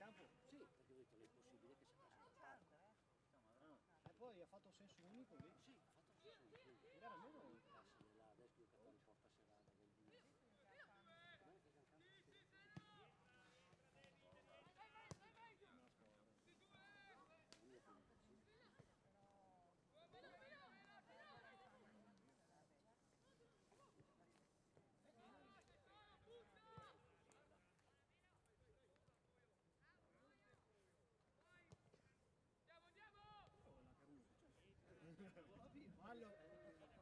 campo? Sì, perché ho detto è impossibile che si faccia un attacco. E poi ha fatto senso unico lì. Sì, ha fatto un senso di più. Era almeno Passa nella destra che fa in porta serata del dì. Guarda che campo una squadra. lui è per impazzire. Una carusa. Fallo. Anche di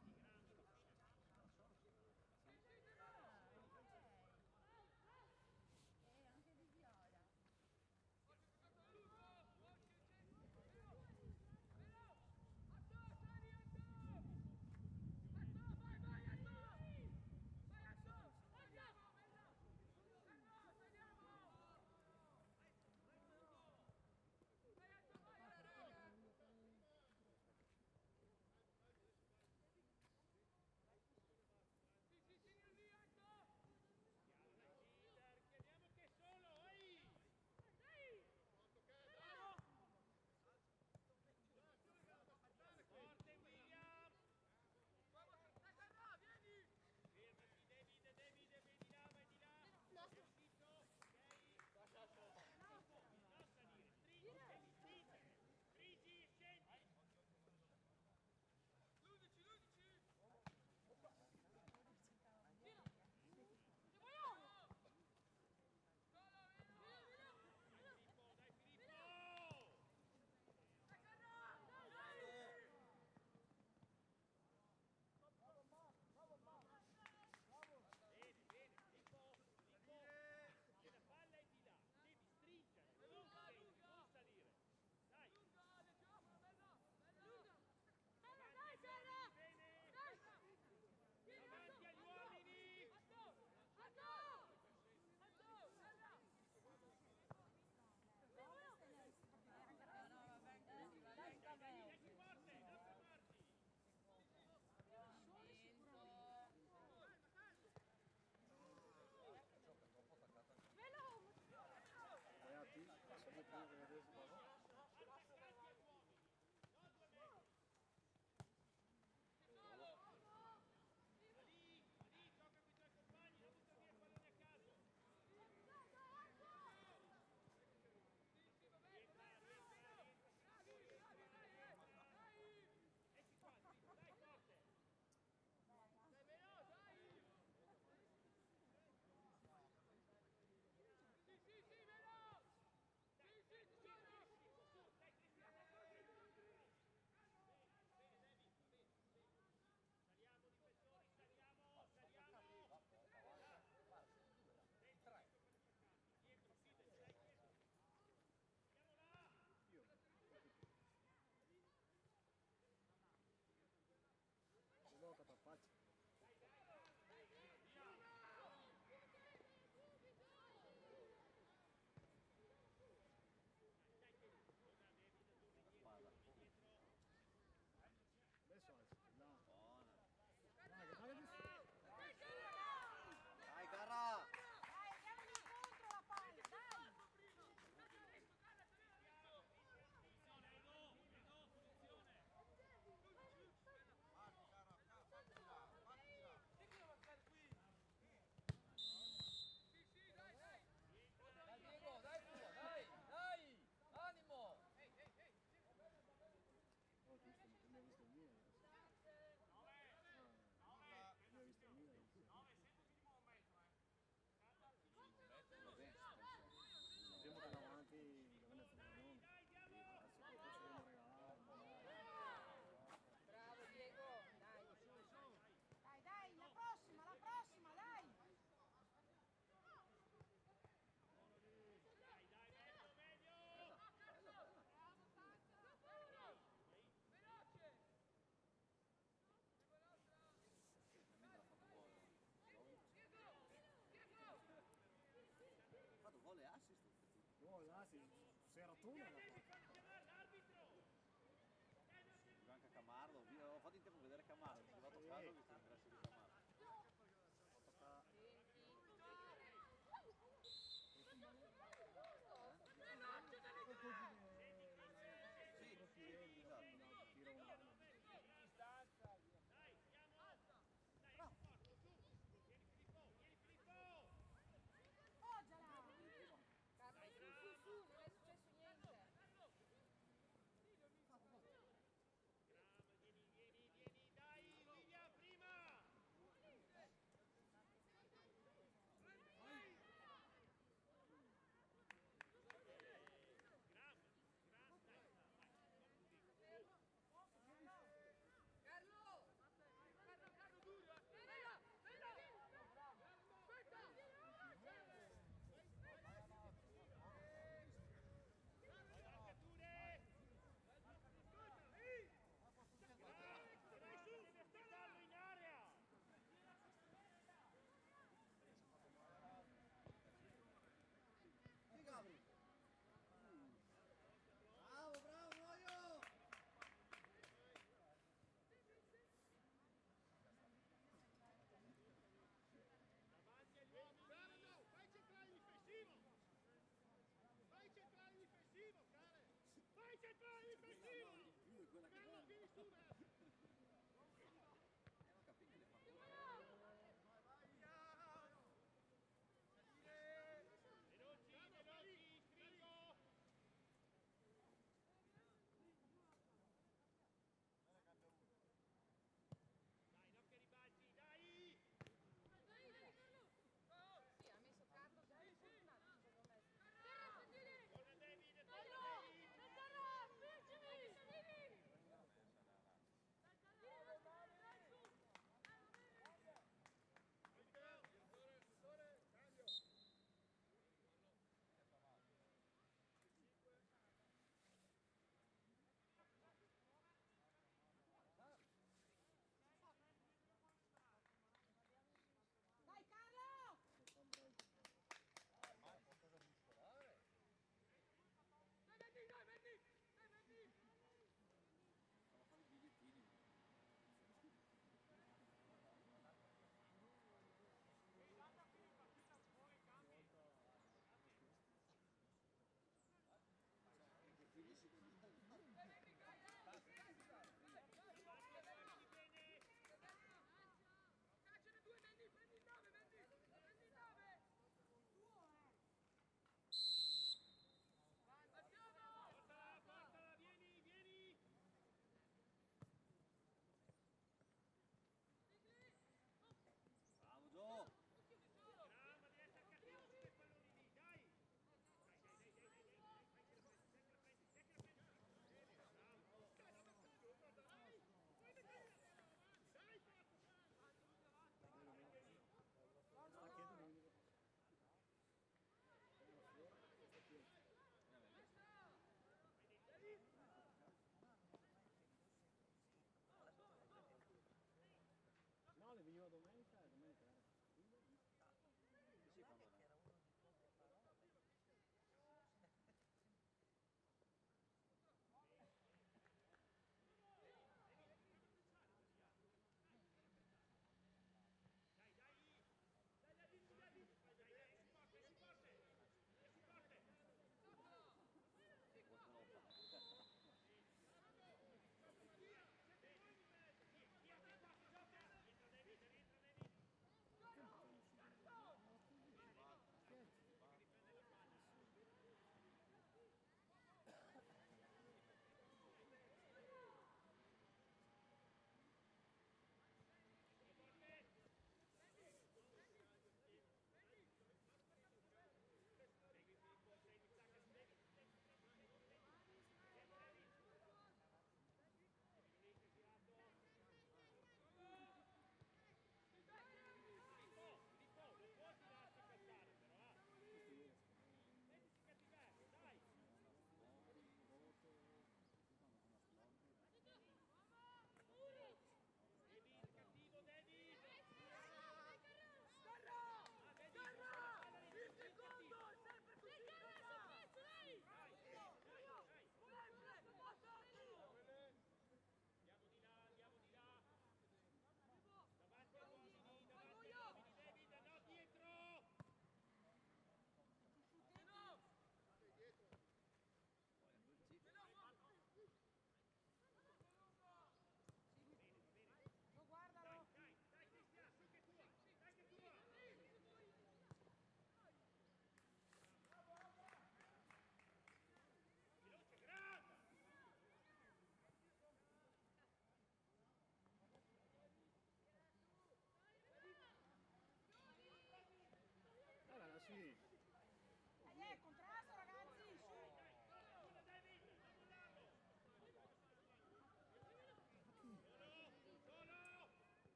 Viola. Beati, sempre più vedere sbaglio. No, catapacci. Adesso alzi, là. Buona. Dai, guarda che Dai, Carra! Dai, andiamo incontro la palla, dai! Dai Diego, dai tua, dai, dai! Animo! Oh, giusto, non ho visto il mio. Non ho visto il mio. Diciamo che davanti non è fuori, si può regalare. Bravo Diego, dai, su, su. Dai, dai, la prossima, dai! Ha fatto gol e assist. No, là si seratona. Anche a Camarlo, ho fatto in tempo a vedere Camarlo, sono arrivato a casa e ho visto l'ingresso di Camarlo.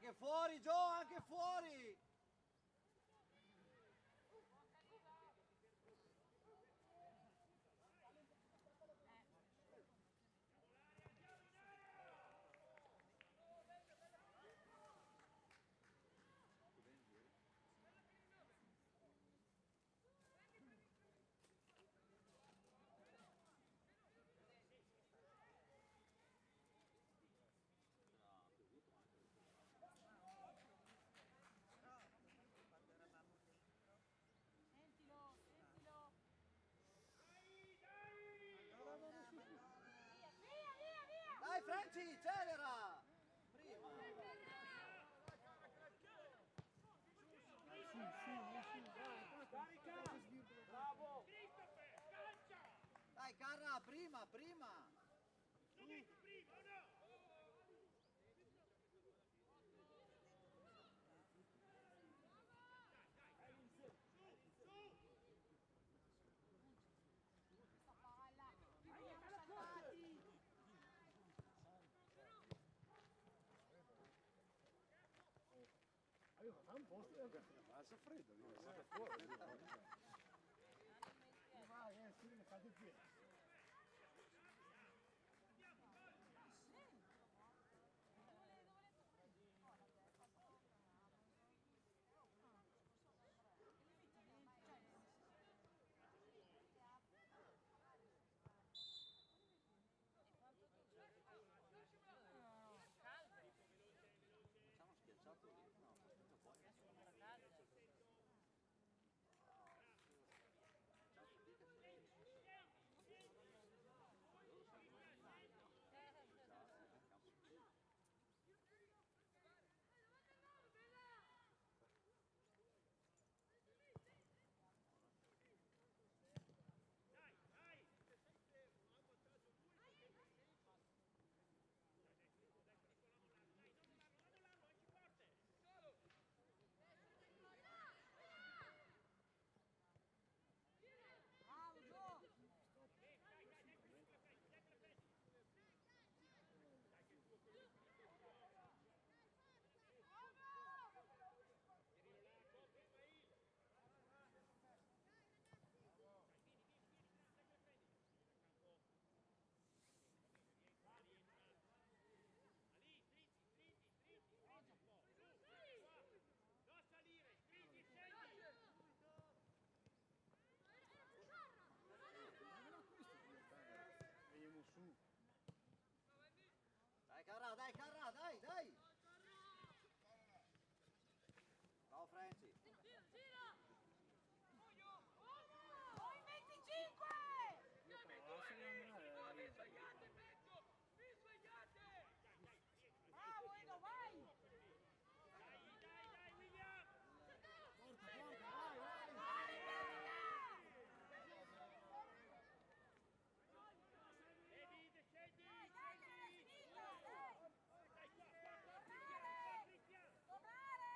Anche fuori, Gio, anche fuori! Sentilo, sentilo. Via, via, via! Dai Franci, celera! Prima! Bravo! Dai Carra, prima, prima! Questa palla. Andiamo salvati. Allora, fa un posto e passa freddo, guarda fuori. Vai, sì, ne fate qui. Facciamo schiacciato lì? No, aspetta poi. Bravo, Gio. Veniamo su. Dai Carra, dai, dai! Ciao Franci! Noi 25! Bravo, Edo, vai! Vai, Verga! Dai, dai, che l'hai finita, dai! Tornare! Tornare!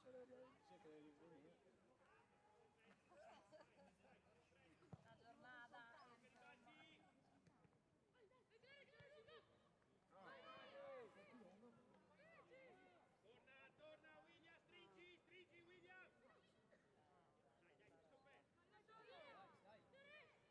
Sì, che devi venire. La giornata. Torna William, stringi William.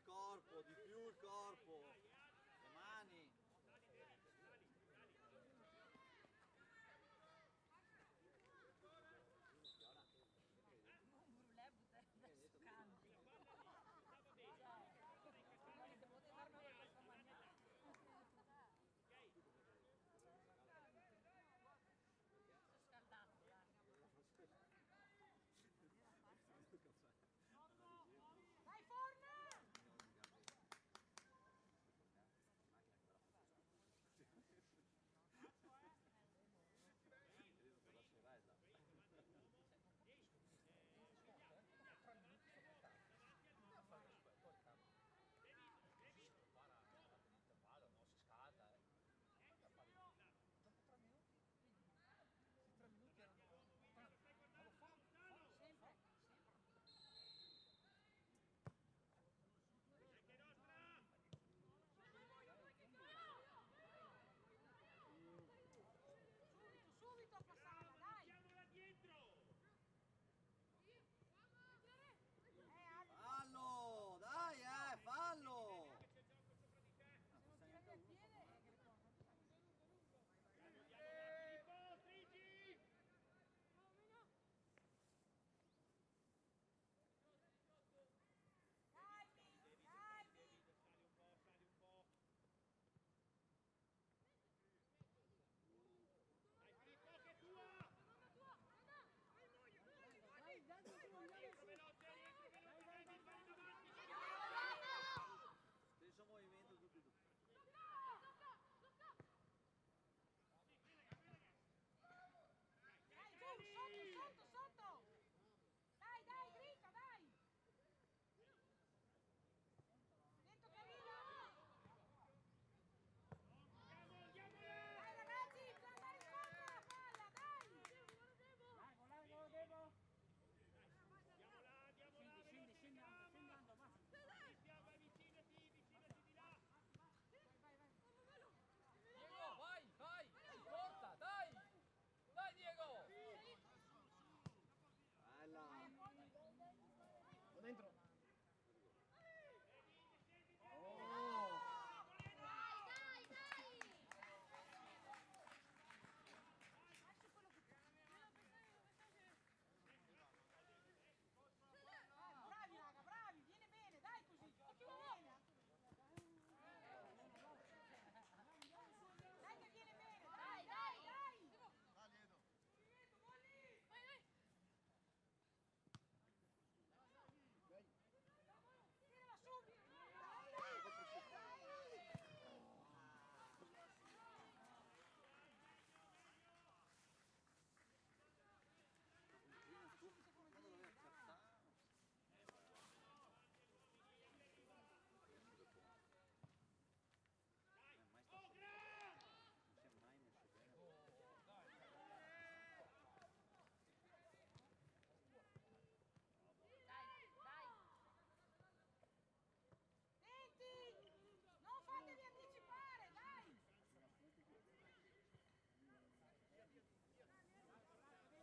il corpo, di più il corpo. Le mani. Un brulè buttare adesso canti. Cioè, potete darmi questa maniera. Sono scaldato, dai. Dai, forna! Per la sorella. Intervallo, non si scalda. Dopo 3 minuti, sì, 3 minuti erano. Ma lo fa Sempre. Subito a passarla, dai! Fallo, dai, fallo. Se non tira via il piede è Greco, non tira. Stesso movimento tutti e due. Dai, giù, sotto! Dai, grita, dai! Dentro Carina! Dai ragazzi, bisogna andare incontro alla palla, dai! Largo, Devo. Scendi andando, basta. Diego, vai, porta, dai! Dai Diego! Bella. Va dentro. Bravi raga, bravi, viene bene, dai così, viene bene. Dai che viene bene, dai! Tirala subito! Quando doveva accertare. Mai sta non si è mai messo bene. Senti! Non fatevi anticipare, dai!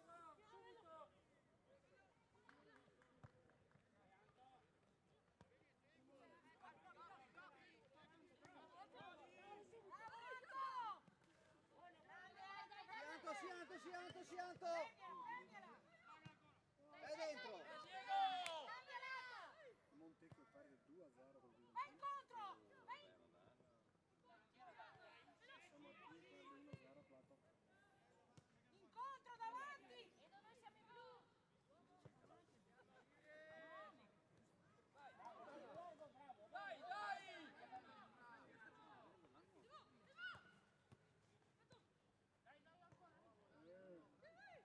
Bravo! Sianto! Prendila! È dentro! Diego! Cambia lato! Montecchio perde 2-0 col Vai incontro! Vai! Stamattina perde 1-0 Plato. Incontro davanti! E dove siamo in blu? Dai!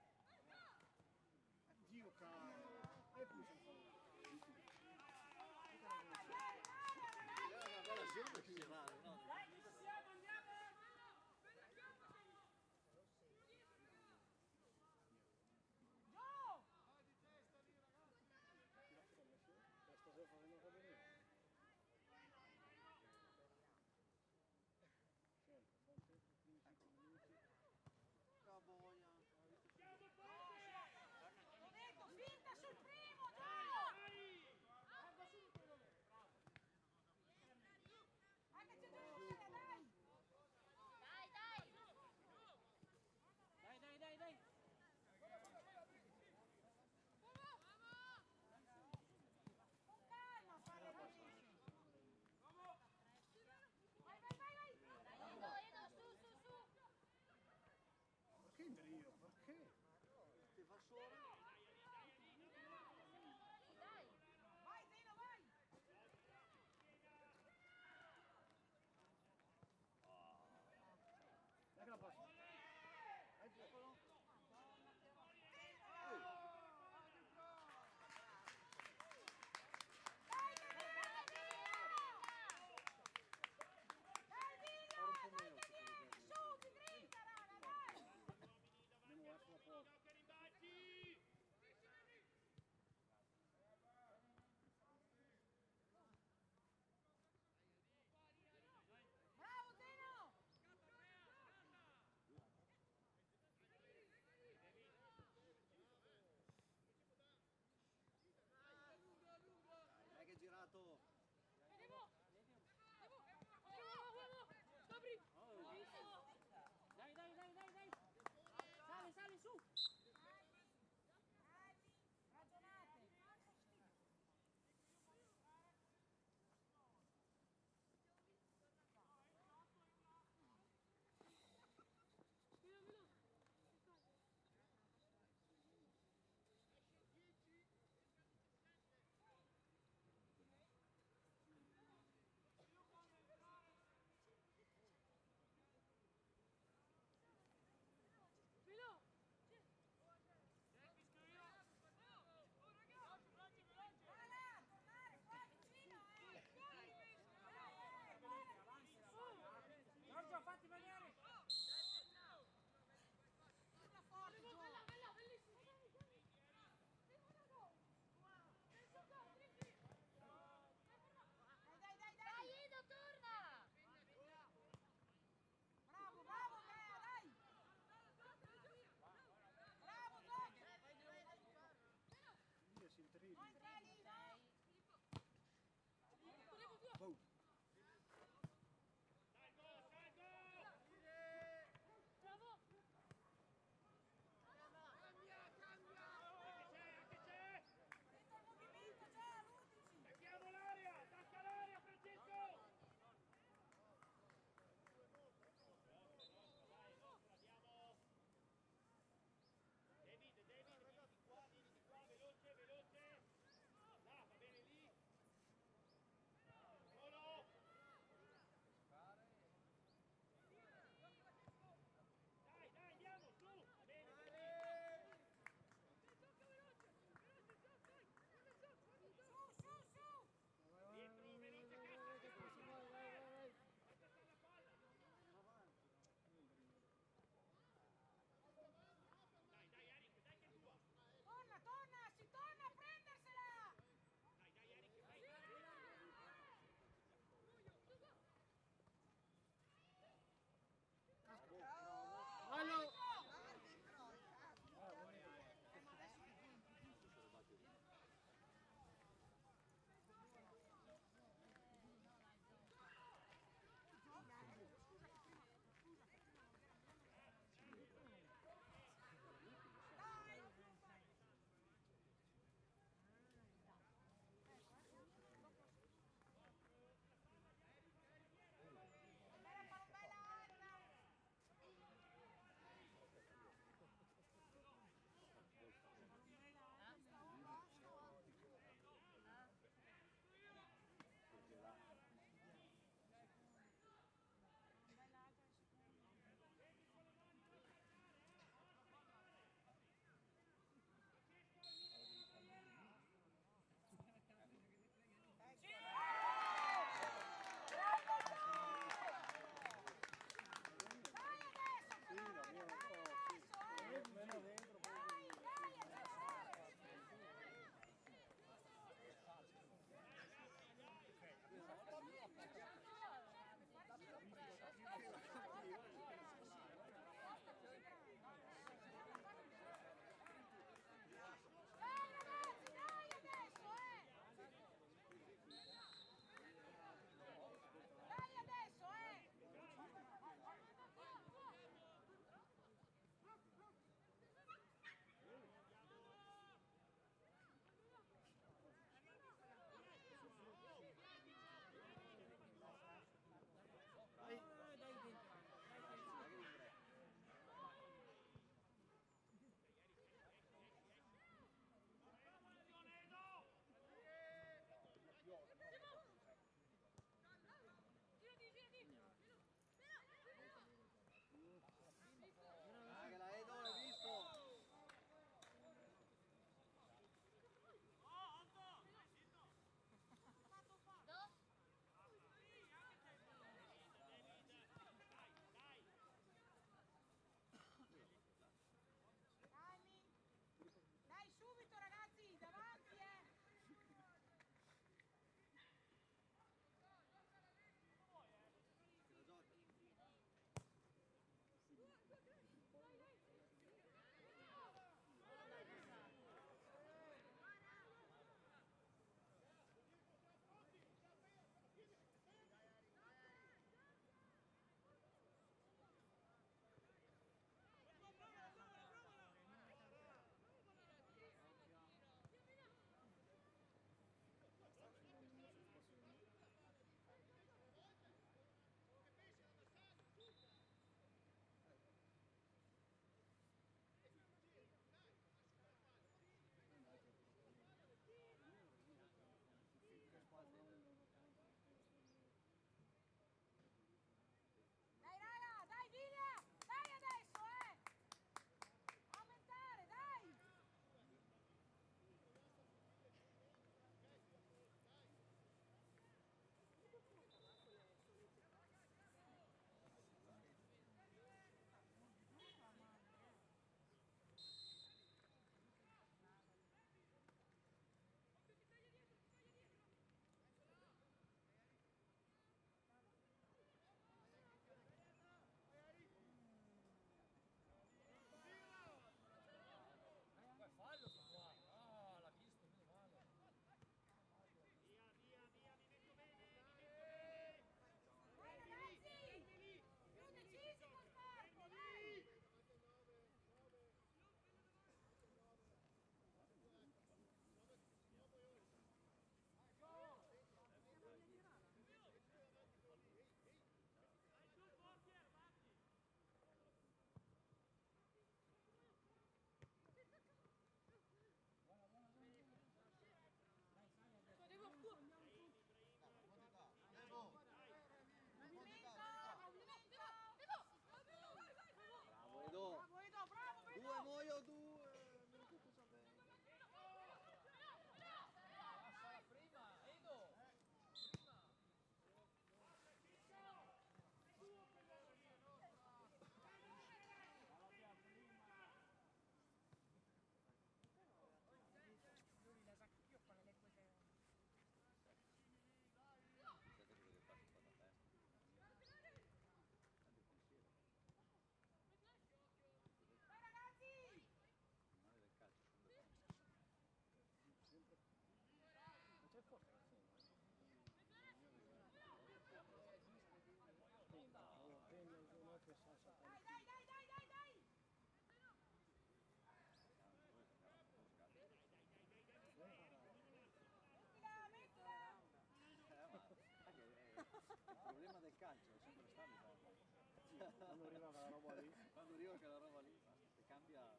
Quando arriva quella roba lì. Quando arriva quella roba lì, basta, cambia.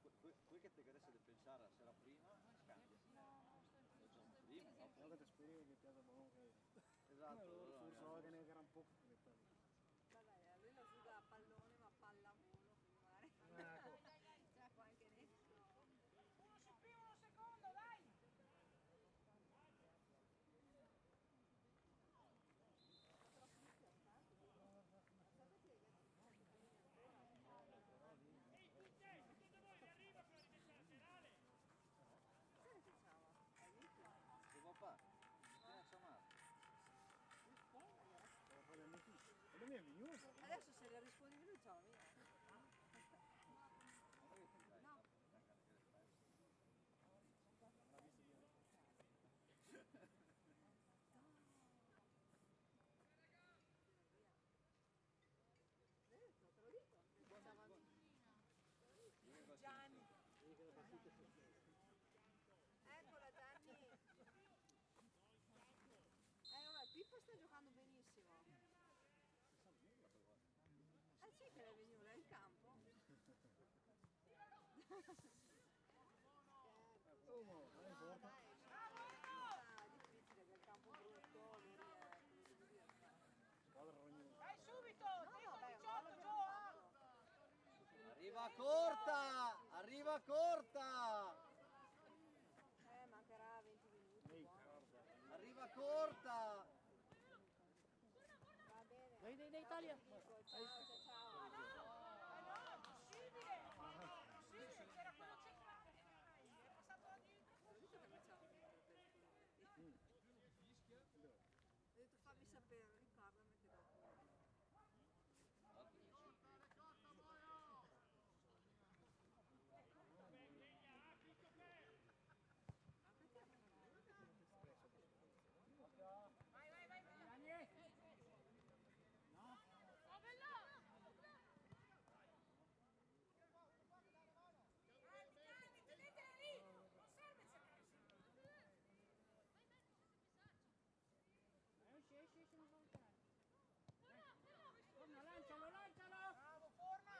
Quel che te adesso di pensare la sera prima, cambia. Prima, dopo. Quello che ti speri che ti ha buono che. Esatto. Allora, allora, forse che ne era un po' che metà lì. Vabbè, lui la suga a pallone ma pallavolo, quindi magari Ecco. c'è qualche netto. Uno sul primo, uno secondo, dai! Tuo papà, tieni a chiamare. Devo fare il mio figlio. E lui mi è venuto. Adesso se le rispondi lui ciao mia. No. Detto, te lo dico. Gianni. Eccola Gianni. Vabbè, Pippo sta giocando benissimo. Sì che è venuta in campo. Oh, ma non importa. Dai, è difficile che il campo brutto, lui è quello che devi dire. Squadra rognosa. Dai subito! No, 30 vabbè, 18 guarda che giù! non Arriva corta! Arriva corta! mancherà 20 minuti. Ehi, Buono. guarda. Arriva corta! Va bene. Dai Italia! Ciao, ciao, ciao. No, è possibile! È possibile, c'era quello centrale, dai! È passato da dietro! Ho detto che facciamo Ho detto fammi sapere, riparlami che dopo. Vai, vai, vai, vai! Gianni! Calmi, tenetela lì! Non serve cercare sempre! Esci, non voltare. Forma, lancialo! Bravo, forma!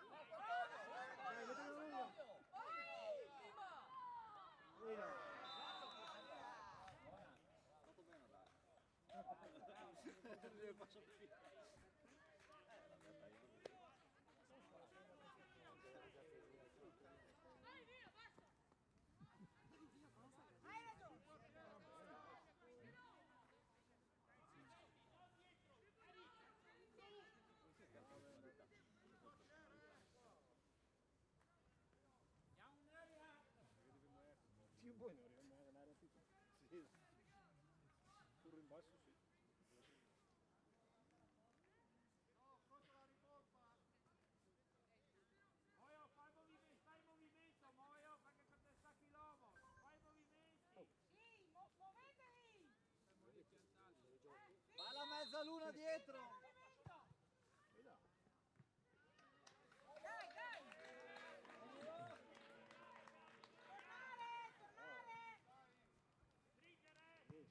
Dai, mettilo lungo. Ehi, no. Fatto bene dai. Non ne faccio più. Hai ragione! Andiamo in area! Sì, poi non riesco a andare a tutto. Sì. Corro in basso, sì. Moio, fai il movimento, Moio, perché per te stacchi l'uomo! Fai i movimenti! Sì, muovetevi! Va la mezzaluna dietro! Movimento! Ehi, là. Dai, dai! Tornare, tornare! Ehi.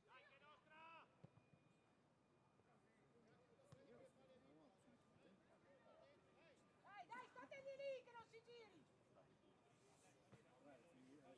Dai che è nostra! Dai, dai, state lì che non si giri! Guarda, finirà.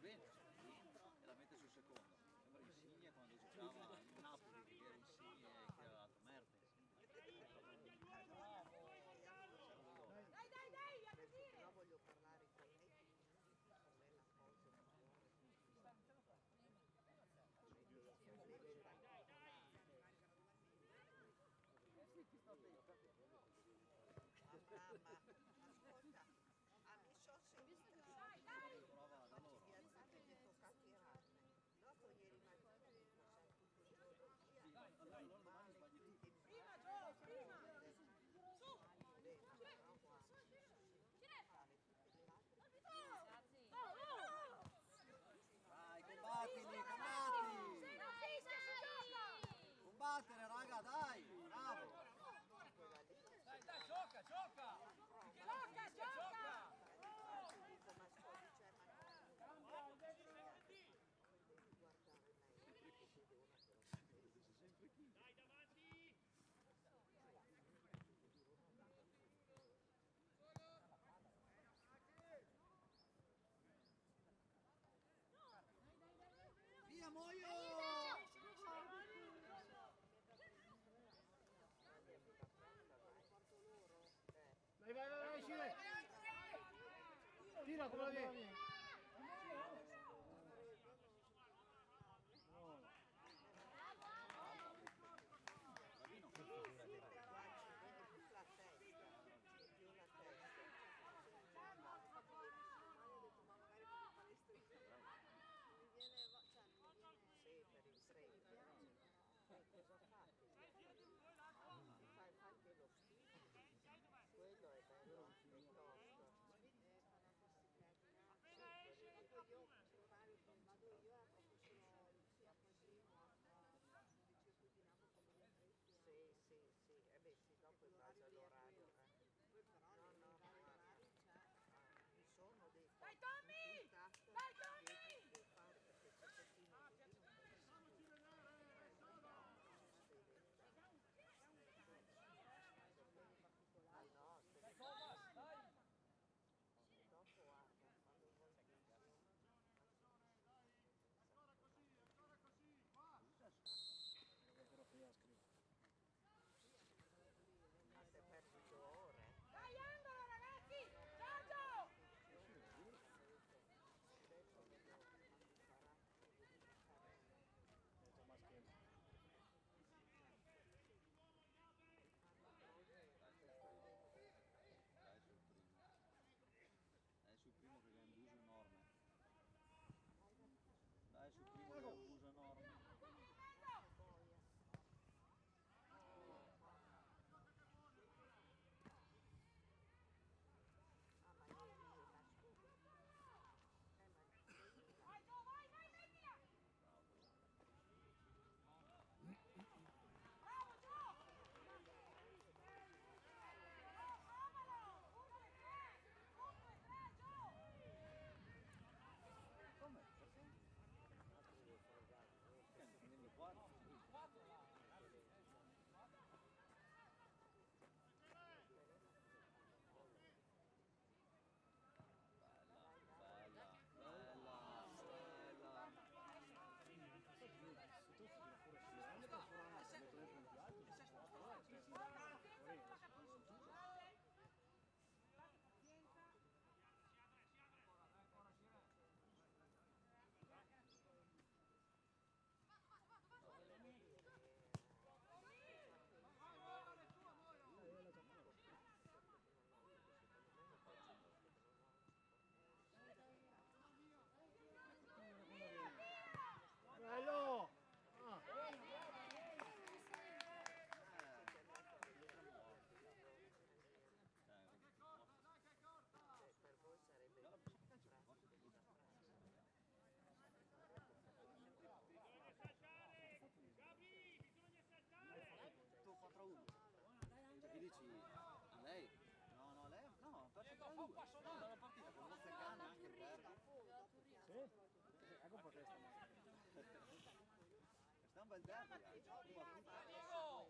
bene, entra e la mette sul secondo. Sembra Insigne quando giocava in Napoli, che era Insigne che aveva l'altro Mertens. Dai, a vedere! Però voglio parlare con lei, con quella cosa deve mamma, ascolta, a mi sono sentita Prova da loro. vi alzate e mi toccate i rame. Dopo ieri mattina dico sento tutto Allora domani sbagli tu. Prima, Gio, prima! Su! Dai, combattili, combatti! Non fischia, si gioca! Combattere, raga, dai! Bravo! Dai, gioca, gioca! Gioca, gioca! dico ma sto dicendo Dai, davanti! Via, muoio! Vai, Scile! Tira, come la vieni! quello è bello piuttosto. Sì, e beh sì, dopo in base all'orario. No, guarda, mi sono detto Dai, Tommy! Dai, Tommy! devo fare perché c'è pochino ah no, Dai, Thomas, dai! dopo guarda, quando vuoi Però qui a scrivere. a te perdi 2 ore. Dai, angolo, ragazzi! Giorgio! Già maschera. Dai sul primo che è un buso enorme. Dai sul primo che è un buso enorme. Vai, Gio, vai, mettila! Bravo, Gio! Provalo! 1 e 3, Gio! Come? Perché? Nelle 4. Bello! Ah. Per voi sarebbe Bisogna saltare! Gabi, bisogna saltare! 4-1. Cioè, che dici? A lei? No, lei no, ha perso 3-2. No, dalla partita con Mozza Cane anche perde. Sì? Ecco perché sta Sta un bel derby, devi fare No, sta bravo.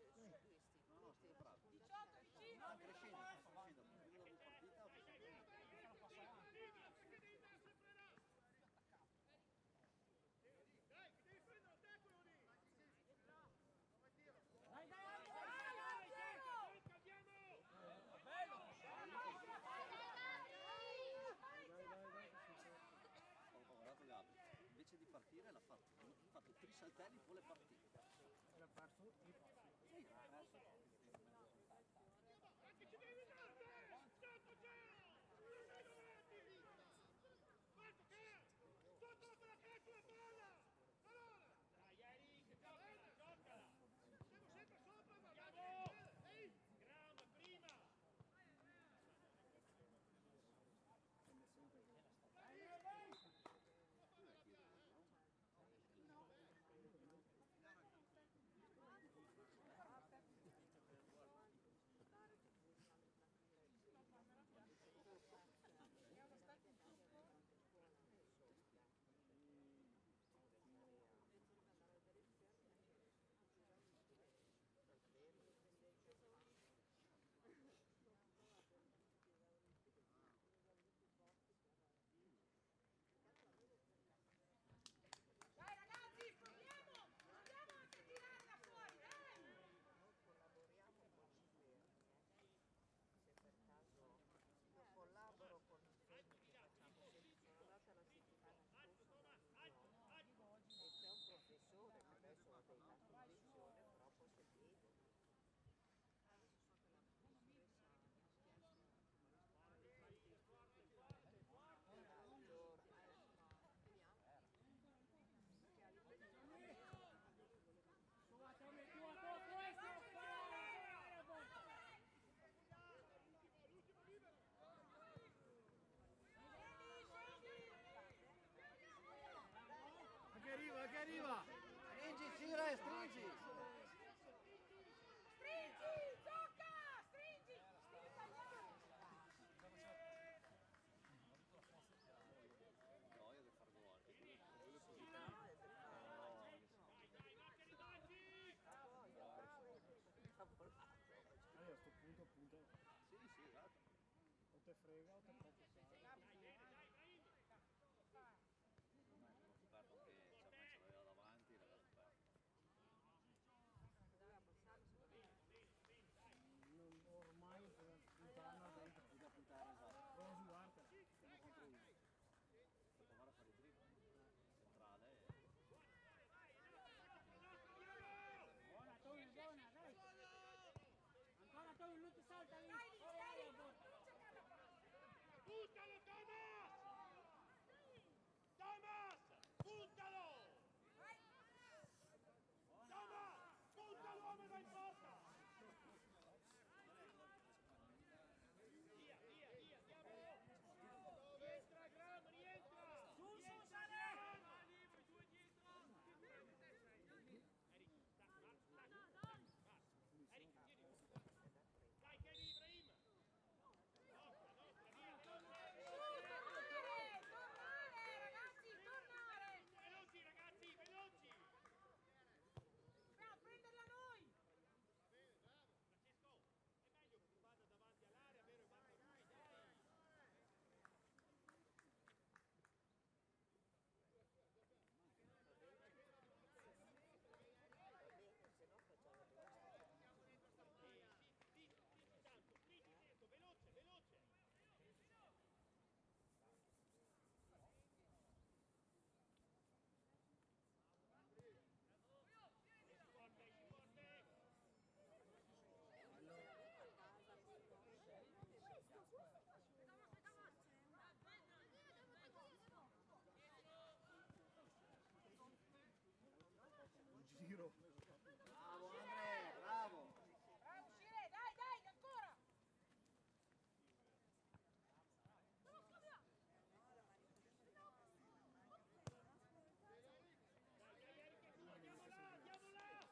18 vicino! Sta crescendo, partita. Devi, perché devi andare sempre là! Re, stringi! Stringi, gioca, stringi, devi tagliare. Gioia di far gol, che quello è positivo. A sto punto appunto Sì, sì, esatto. o te frega o te proprio sai. L'ho scoperto che ormai ce l'aveva davanti, l'aveva scoperto. Ormai puntare dentro. Bisogna puntare, esatto. Prova a sguardartela, siamo contro uno. Per provare a fare i dribbling. Centrale. Buona Tobi, buona, dai. Ancora Tobi, non ti salta lì. Dai, non cercare la Puntalo Thomas! Thomas! Puntalo! Vai. Thomas! Punta l'uomo e vai in porta! Via, via, via, andiamo! Rientra Gram, rientra! Su, Rientra, Sale! Gram! Liberi, due dietro! Eric, Eric, vieni! Dai, Kenny Ibrahim! Nostra, via! Tornare, ragazzi, tornare. Veloci, ragazzi, veloci! Dobbiamo prenderla noi. Francesco, è meglio che tu vada davanti all'area, vero? E basta lui, dai! Tanto, stringi dentro, veloce, veloce! Forte, esci forte! Un giro. Bravo Andre, bravo! Bravo, uscire, dai, dai, ancora. Dai, Eric, è tua, andiamo là, andiamo là!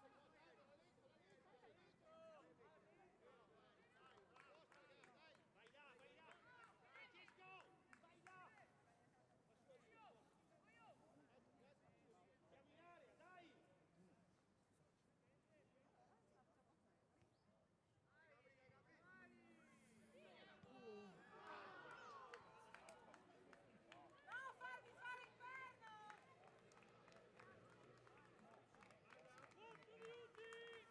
Vai là, vai là! Francesco, vai là! Siamo in area, dai! No, farmi fare il perno. 8 minuti!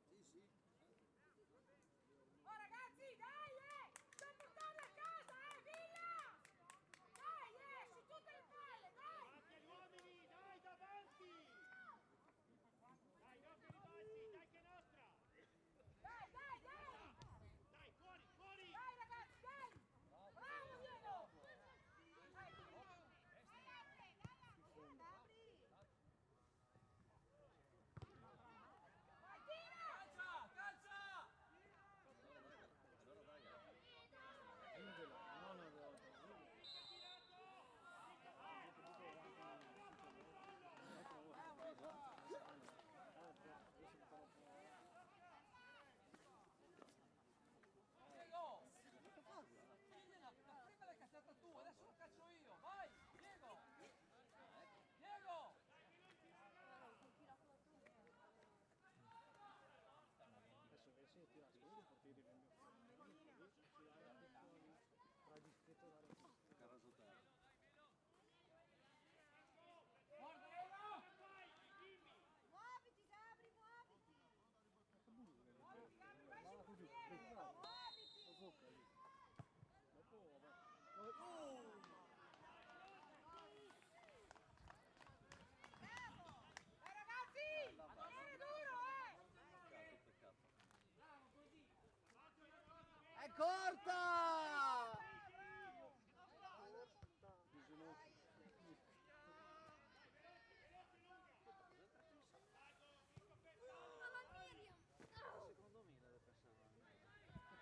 Sì, sì. Oh, ragazzi, dai, dobbiamo portarla a casa, Villa. Dai, su tutte le palle, dai. Davanti agli uomini, dai, davanti! Dai, no che ribalti, dai che è nostra! Dai, dai, dai. Dai, fuori, fuori! Dai, ragazzi, dai. Bravo, Diego. Dai, vai, tira. Allora dai, Chiudela, non una volta. Diego! Prima l'hai cacciata tu, adesso lo caccio io, vai! Diego! Diego! Adesso invece io tiro a scuola per portare i rende. Ci hai anche fuori tra dischetto da Carasotello. Guarda Diego! Muoviti, Gabri, muoviti. Muoviti, Gabri, vai sul così, portiere. bravo. Muoviti. Lo tocca lì. Dopo vabbè. Bravo. Dai, ragazzi. Là, Non va. è duro, Peccato, peccato. Bravo così! È corta! Di ginocchio. Secondo me deve pensare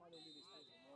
palo lì disteso,